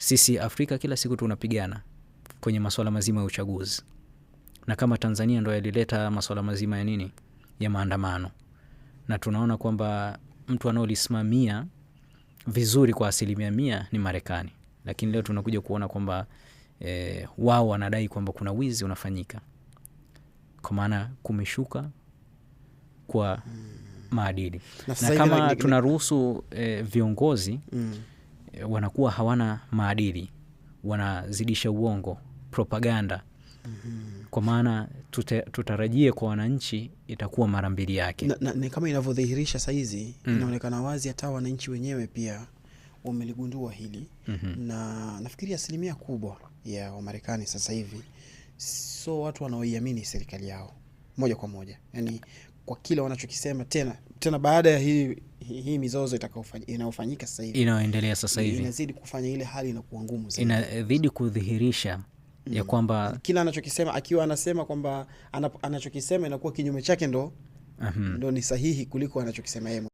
Sisi Afrika kila siku tunapigana kwenye masuala mazima ya uchaguzi. Na kama Tanzania ndo yalileta masuala mazima ya nini? Ya maandamano. Na tunaona kwamba mtu anaolisimamia vizuri kwa 100% ni Marekani. Lakini leo tunakuja kuona kwamba wao wanadai kwamba kuna wizi unafanyika. Kwa maana kumeshuka kwa maadili. Na kama tunaruhusu viongozi wanakuwa hawana maadili, wanazidisha uongo, propaganda, kwa maana tutarajie kwa wananchi itakuwa mara mbili yake. Na kama inavyodhihirisha saizi, inaonekana wazi hata wananchi wenyewe pia wameligundua hili. Na nafikiri asilimia kubwa ya Wamarekani sasa hivi so watu wanaoiamini serikali yao moja kwa moja. Yani kwa kile wanachokisema tena baada ya hii mizozo inayofanyika sasa hivi, inaendelea sasa hivi, inazidi kufanya ile hali inakuwa ngumu zaidi. Inazidi kudhihirisha ya kwamba kila anachokisema, akiwa anasema kwamba anachokisema inakuwa kinyume chake ndo ni sahihi kuliko anachokisema yeye.